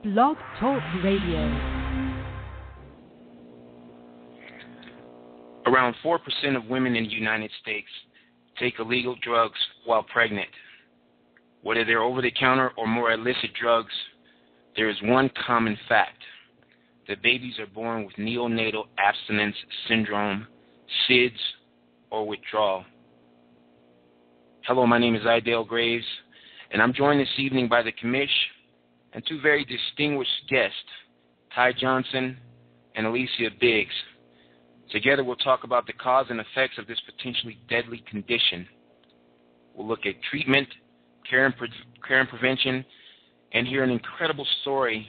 Blog Talk Radio. Around 4% of women in the United States take illegal drugs while pregnant. Whether they're over-the-counter or more illicit drugs, there is one common fact. The babies are born with neonatal abstinence syndrome, SIDS, or withdrawal. Hello, my name is Idale Graves, and I'm joined this evening by the Commish and two very distinguished guests, Ty Johnson and Aliciia Biggs. Together we'll talk about the cause and effects of this potentially deadly condition. We'll look at treatment, care and prevention, and hear an incredible story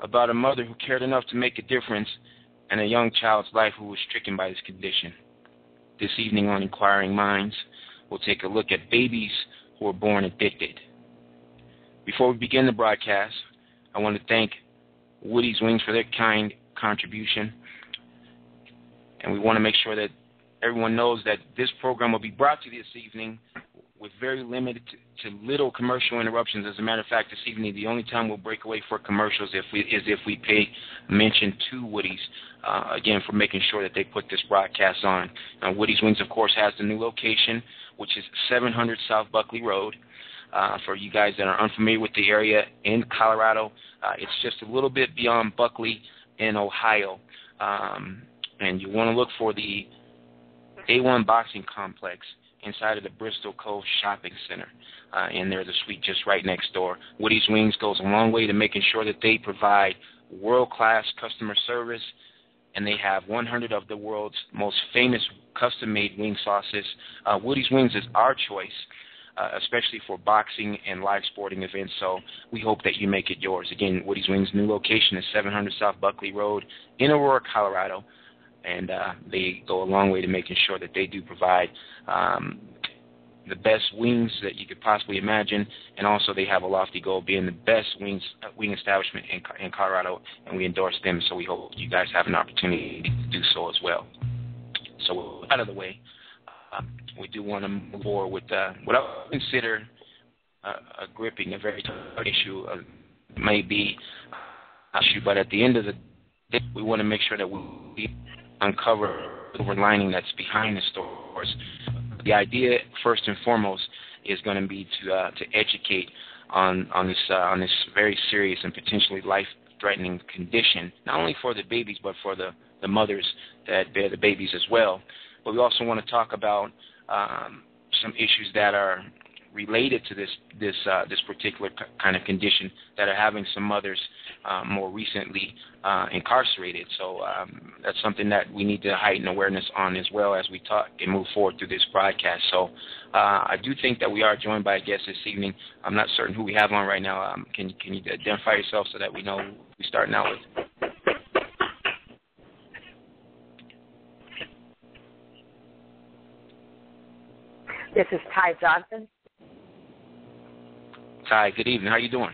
about a mother who cared enough to make a difference in a young child's life who was stricken by this condition. This evening on Inquiring Minds, we'll take a look at babies who are born addicted. Before we begin the broadcast, I want to thank Woody's Wings for their kind contribution. And we want to make sure that everyone knows that this program will be brought to you this evening with very limited to little commercial interruptions. As a matter of fact, this evening, the only time we'll break away for commercials is if we pay mention to Woody's, again, for making sure that they put this broadcast on. Woody's Wings, of course, has the new location, which is 700 South Buckley Road. For you guys that are unfamiliar with the area in Colorado, it's just a little bit beyond Buckley in Ohio. And you want to look for the A1 Boxing Complex inside of the Bristol Cove Shopping Center. And there's a suite just right next door. Woody's Wings goes a long way to making sure that they provide world-class customer service, and they have 100 of the world's most famous custom-made wing sauces. Woody's Wings is our choice, especially for boxing and live sporting events, so we hope that you make it yours. Again, Woody's Wings' new location is 700 South Buckley Road in Aurora, Colorado, and they go a long way to making sure that they do provide the best wings that you could possibly imagine, and also they have a lofty goal of being the best wing establishment in Colorado, and we endorse them, so we hope you guys have an opportunity to do so as well. So out of the way, we do want to move forward with what I would consider a gripping, a very tough issue. May be an issue, but at the end of the day, we want to make sure that we uncover the silver lining that's behind the stories. The idea, first and foremost, is going to be to educate on this very serious and potentially life-threatening condition, not only for the babies but for the mothers that bear the babies as well. But we also want to talk about some issues that are related to this particular kind of condition that are having some mothers more recently incarcerated. So that's something that we need to heighten awareness on as well as we talk and move forward through this broadcast. So I do think that we are joined by a guest this evening. I'm not certain who we have on right now. Can you identify yourself so that we know who we're starting out with? This is Ty Johnson. Ty, good evening. How are you doing?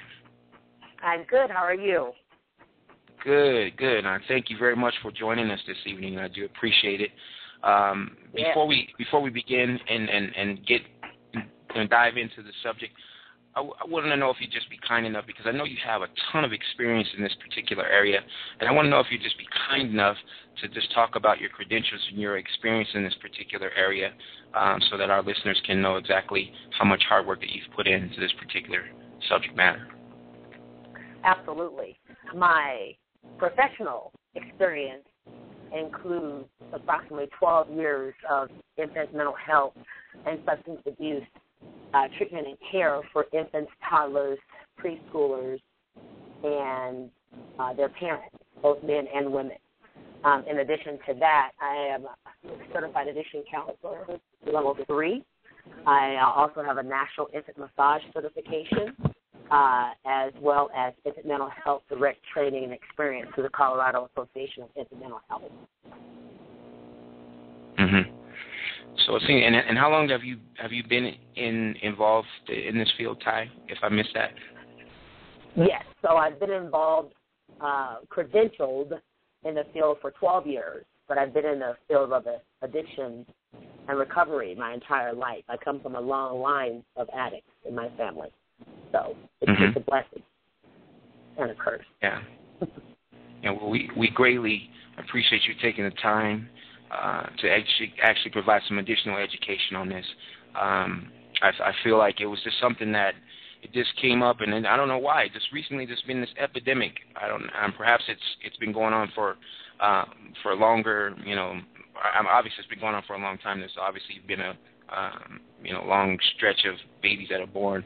I'm good. How are you? Good. Thank you very much for joining us this evening. I do appreciate it. Before we begin and get and dive into the subject, I want to know if you'd just be kind enough, because I know you have a ton of experience in this particular area, and I want to know if you'd just be kind enough to just talk about your credentials and your experience in this particular area, so that our listeners can know exactly how much hard work that you've put into this particular subject matter. Absolutely. My professional experience includes approximately 12 years of infant mental health and substance abuse treatment and care for infants, toddlers, preschoolers, and their parents, both men and women. In addition to that, I am a certified addiction counselor, level 3. I also have a national infant massage certification, as well as infant mental health direct training and experience through the Colorado Association of Infant Mental Health. Mm-hmm. So, and how long have you been involved in this field, Ty? If I missed that. Yes. So I've been involved, credentialed in the field for 12 years, but I've been in the field of addiction and recovery my entire life. I come from a long line of addicts in my family, so it's a blessing. and a curse. Yeah. Well, we greatly appreciate you taking the time to actually provide some additional education on this. I feel like it was just something that it just came up, and I don't know why. Just recently, there's been this epidemic. Perhaps it's been going on for longer. Obviously it's been going on for a long time. There's obviously been a long stretch of babies that are born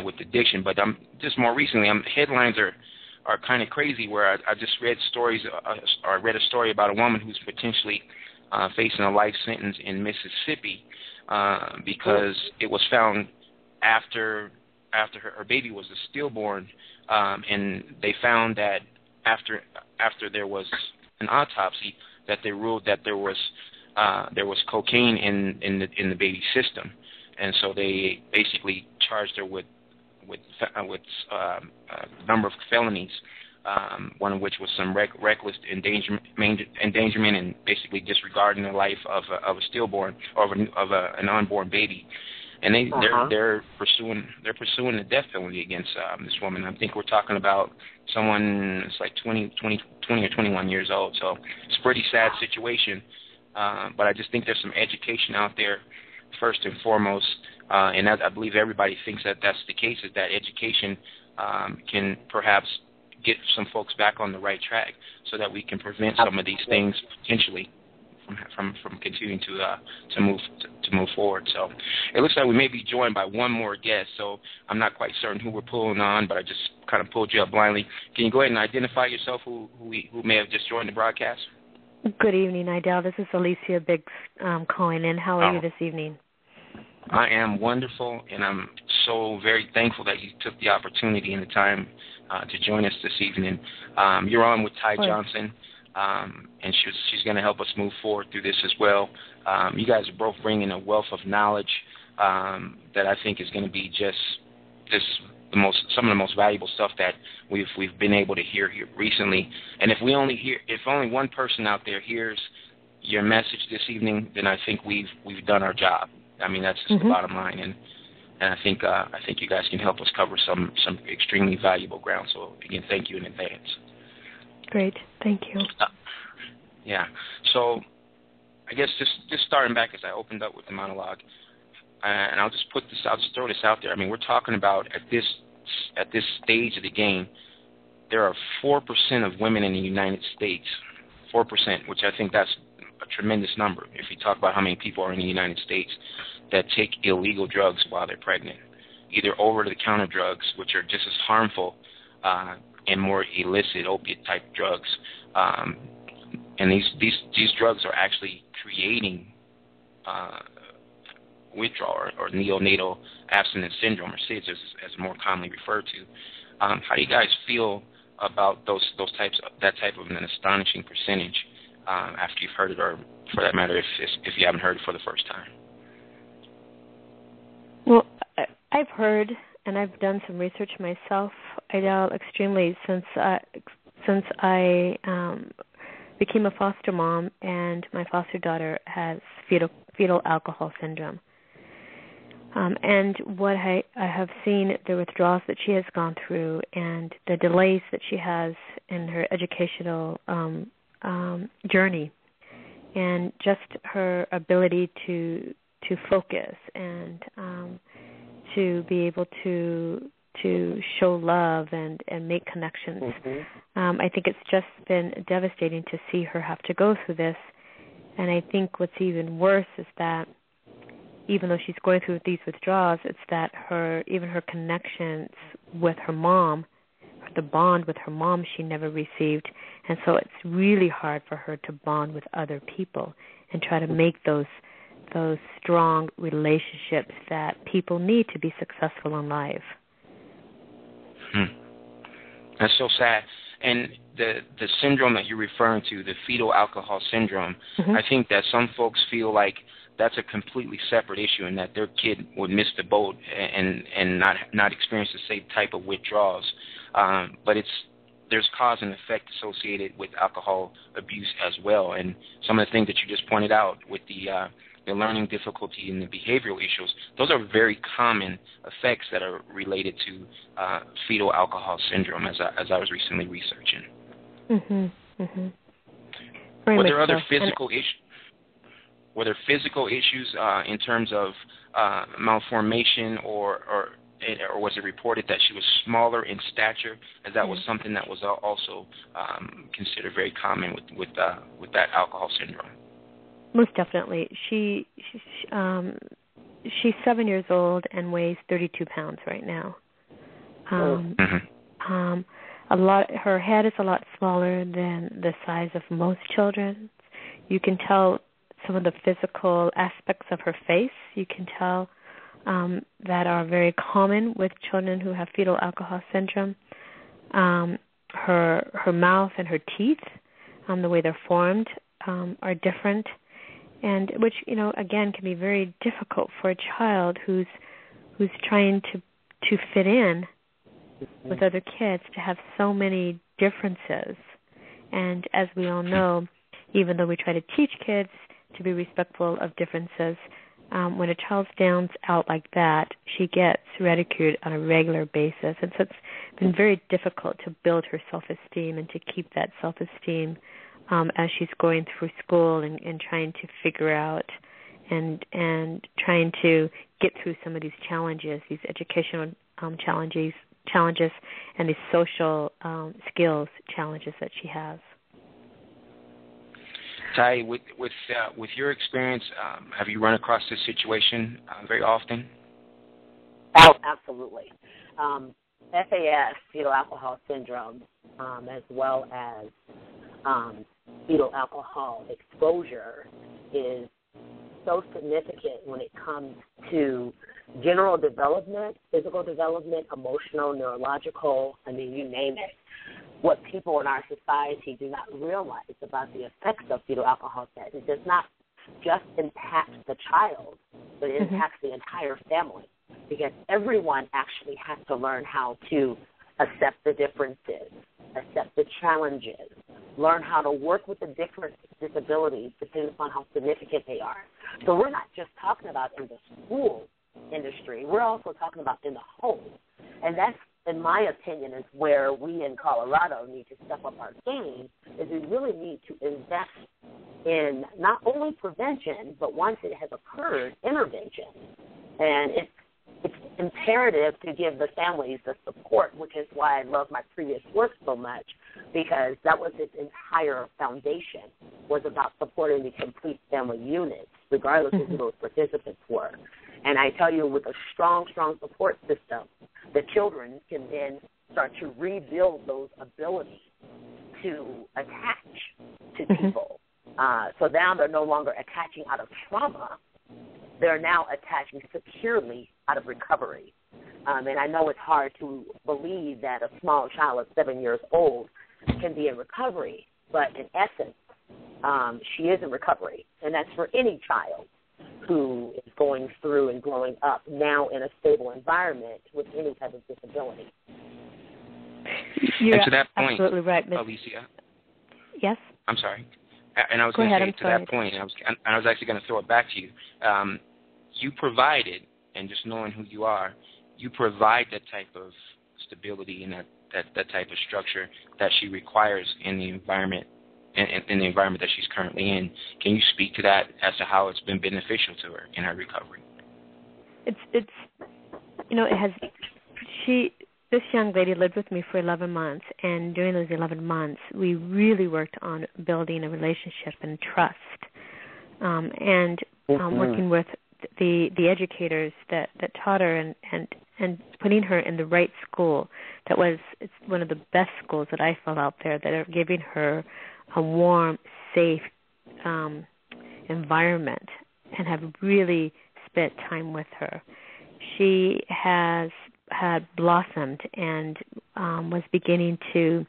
with addiction. But just more recently, headlines are kind of crazy. Where I just read stories, or I read a story about a woman who's potentially facing a life sentence in Mississippi because it was found after her baby was a stillborn, and they found that after there was an autopsy that they ruled that there was cocaine in the baby's system, and so they basically charged her with a number of felonies, one of which was some reckless endangerment and basically disregarding the life of a stillborn or of an unborn baby. And they're pursuing the death penalty against this woman. I think we're talking about someone that's like 20 or 21 years old. So it's a pretty sad situation. But I just think there's some education out there, first and foremost, and I believe everybody thinks that that's the case, is that education can perhaps get some folks back on the right track so that we can prevent some of these things potentially from continuing to move forward. So it looks like we may be joined by one more guest, so I'm not quite certain who we're pulling on, but I just kind of pulled you up blindly. Can you go ahead and identify yourself, who may have just joined the broadcast? Good evening, Idale. This is Aliciia Biggs calling in. How are you this evening? I am wonderful, and I'm so very thankful that you took the opportunity and the time to join us this evening. You're on with Ty Johnson, and she's going to help us move forward through this as well. You guys are both bringing a wealth of knowledge that I think is going to be some of the most valuable stuff that we've been able to hear here recently. And if only one person out there hears your message this evening, then I think we've done our job. I mean, that's just the bottom line, and I think you guys can help us cover some extremely valuable ground. So again, thank you in advance. Great, thank you. Yeah. So I guess just starting back as I opened up with the monologue, and I'll just throw this out there. I mean, we're talking about at this stage of the game, there are 4% of women in the United States, 4%, which I think that's a tremendous number if you talk about how many people are in the United States that take illegal drugs while they're pregnant, either over-the-counter drugs, which are just as harmful and more illicit opiate-type drugs. And these drugs are actually creating withdrawal or neonatal abstinence syndrome, or SIDS as more commonly referred to. How do you guys feel about that type of an astonishing percentage after you've heard it, or for that matter, if you haven't heard it for the first time? Well, I've heard, and I've done some research myself, Idale, extremely since I became a foster mom, and my foster daughter has fetal alcohol syndrome. And what I have seen, the withdrawals that she has gone through and the delays that she has in her educational journey, and just her ability to focus and to be able to show love and make connections. I think it's just been devastating to see her have to go through this. And I think what's even worse is that even though she's going through these withdrawals, it's that even her connections with her mom, the bond with her mom, she never received. And so it's really hard for her to bond with other people and try to make those strong relationships that people need to be successful in life. That's so sad. And the syndrome that you're referring to, the fetal alcohol syndrome, I think that some folks feel like that's a completely separate issue, and that their kid would miss the boat and not experience the same type of withdrawals. But there's cause and effect associated with alcohol abuse as well. And some of the things that you just pointed out with the the learning difficulty, and the behavioral issues, those are very common effects that are related to fetal alcohol syndrome, as I was recently researching. Mm-hmm. Mm-hmm. Were there other physical issues? Were there physical issues in terms of malformation, or was it reported that she was smaller in stature, as that was something that was also considered very common with that alcohol syndrome? Most definitely. She's 7 years old and weighs 32 pounds right now. Her head is a lot smaller than the size of most children. You can tell some of the physical aspects of her face. You can tell that are very common with children who have fetal alcohol syndrome. Her mouth and her teeth, the way they're formed, are different, and which, again, can be very difficult for a child who's trying to fit in with other kids, to have so many differences. And as we all know, even though we try to teach kids to be respectful of differences, when a child stands out like that, she gets ridiculed on a regular basis. And so it's been very difficult to build her self-esteem and to keep that self-esteem as she's going through school and trying to figure out and trying to get through some of these challenges, these educational challenges, and these social skills challenges that she has. Ty, with your experience, have you run across this situation very often? Oh, absolutely. FAS, fetal alcohol syndrome, as well as fetal alcohol exposure, is so significant when it comes to general development, physical development, emotional, neurological, you name it. What people in our society do not realize about the effects of fetal alcohol syndrome, it does not just impact the child, but it impacts the entire family, because everyone actually has to learn how to accept the differences, accept the challenges, learn how to work with the different disabilities depending upon how significant they are. So we're not just talking about in the school industry, we're also talking about in the home. And that's, in my opinion, is where we in Colorado need to step up our game, is we really need to invest in not only prevention, but once it has occurred, intervention. And it's imperative to give the families the support, which is why I love my previous work so much, because that was its entire foundation, was about supporting the complete family unit, regardless of who those participants were. And I tell you, with a strong, strong support system, the children can then start to rebuild those abilities to attach to people. So now they're no longer attaching out of trauma. They're now attaching securely out of recovery. And I know it's hard to believe that a small child of 7 years old can be in recovery, but in essence, she is in recovery. And that's for any child who is going through and growing up now in a stable environment with any type of disability. You're and to that point, absolutely right, Ms. Aliciia. Yes? I'm sorry. And I was going to say, to that point, I was actually going to throw it back to you. You provided, and just knowing who you are, you provide that type of stability and that type of structure that she requires in the environment, in the environment that she's currently in. Can you speak to that as to how it's been beneficial to her in her recovery? This young lady lived with me for 11 months, and during those 11 months, we really worked on building a relationship and trust, and working with the educators that taught her and putting her in the right school. It's one of the best schools that I felt out there, that are giving her a warm, safe environment, and have really spent time with her. She had blossomed and was beginning to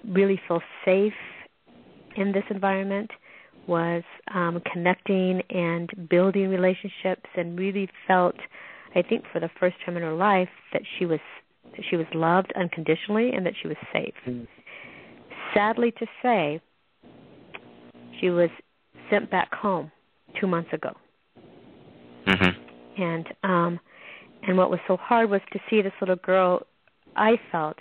really feel safe in this environment, was connecting and building relationships, and really felt, I think for the first time in her life, that she was loved unconditionally and that she was safe. Sadly to say, she was sent back home 2 months ago. Mm-hmm. And what was so hard was to see this little girl, I felt,